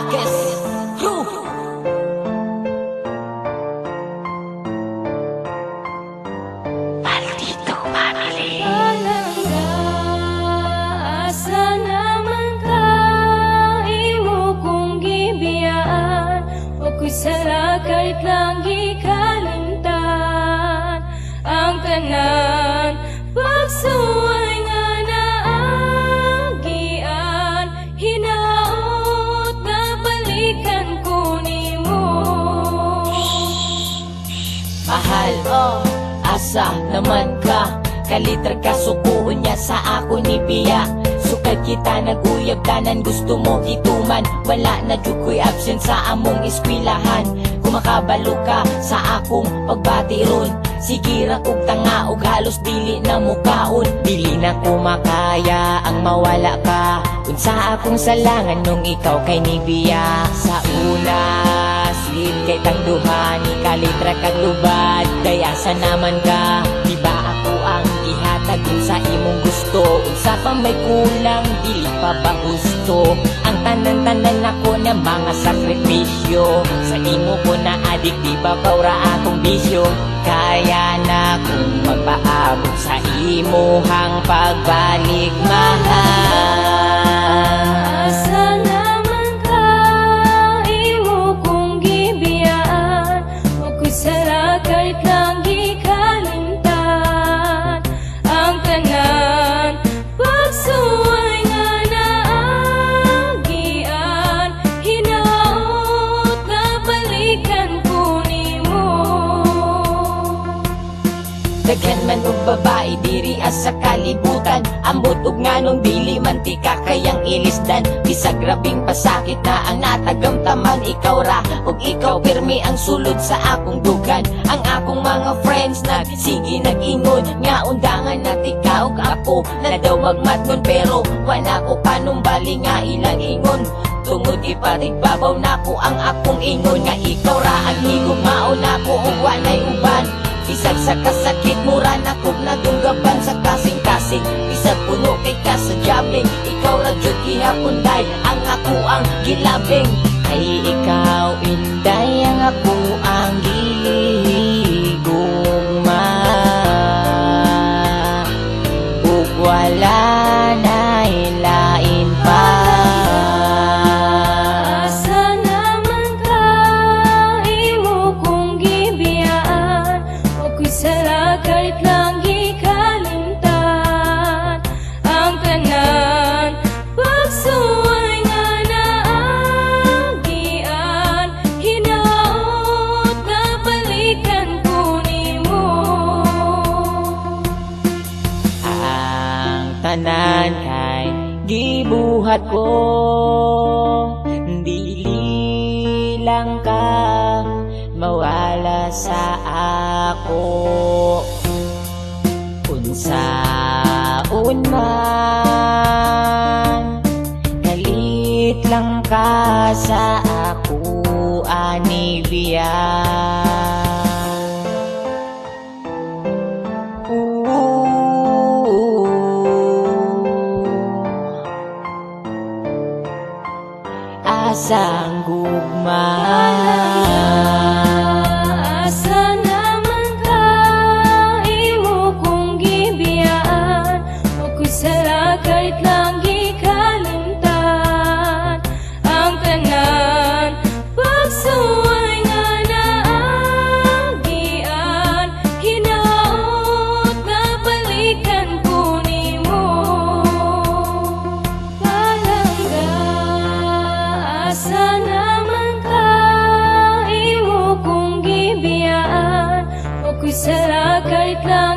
Lakes Crew. Maldito family. Palangga, asa naman ka, imo kong gibiyaan, o ko'y sala kahit lang gikalimtan. Ang tanan, pagsuway nga naagian, hinaot na balikan ko nimo. Mahal, asa naman ka, kalitra ka sukuon niya sa ako ni Pia. Sukad kita naguyab tanan, gusto mo gituman, wala na jud ko'y absent sa among eskwelahan. Kumakabalo ka sa akong pagbati ron, sige ra kog tanga og halos dili na mukaon. Dili na ko makaya ang mawala ka, unsa akong salangan nung ikaw kay ni Pia. Sa una sweet kay tangduhan, ni kalitra kagubad, dayasa naman ka. Di ba ako ang gihatag sa imong gusto, unsa pa may kulang, dili pa ba gusto? Ang tanan-tanan ako na mga sakripisyo, sa imo ko na adik, di ba paura akong bisyo? Kaya na kung magpaabot sa imuhang pagbalik, mahal. Asa naman ka, imo kong gibiyaan, o ko'y sala kahit lang gikalimtan. Ang tanan, pagsuway nga naagian, hinaot na balikan ko nimo. Daghan man og babae diri sa kalibutan, ambot ug nganong dili mantika kayang ilisdan. Bisag grabing pasakit na ang natagamtaman, ikaw ra ug ikaw pirmi ang sulod sa akong dugan. Ang akong mga friends nagsige nag-ingon nga undangan nat ikaw ug ako na daw magmatnon, pero wala ko panumbali nga ilang ingon. Tungod ipatigbabaw nako ang akong ingon, nga ikaw ra ang higugmao nako ug walay uban. Bisag sa kasakit mura na kog nadunggaban sa kasing-kasing, bisag puno kay ka sa jabling, ikaw ra jud gihapunday ang ako ang gilabing. Ay ikaw inday ang ako ang gihigugma, ug wala na ilain pa. Asa naman ka, imo kong gibiyaan, o ko'y sala kahit lang gikalimtan. Ang tanan, pagsuway nga naagian, hinaot na balikan ko nimo. Ang tanan kay gibuhat ko, dili lang ka mawala sa ako. Unsaon man, kalit lang ka sa ako, Anivia. Asang gugma. Asa naman ka, imo kong gibiyaan, o ko'y sala kahit lang gikalimtan. Ang tanan, pagsuway nga naagian, hinaot na balikan ko nimo. Palangga, asa naman ka, imo kong gibiyaan, o ko'y sala kahit lang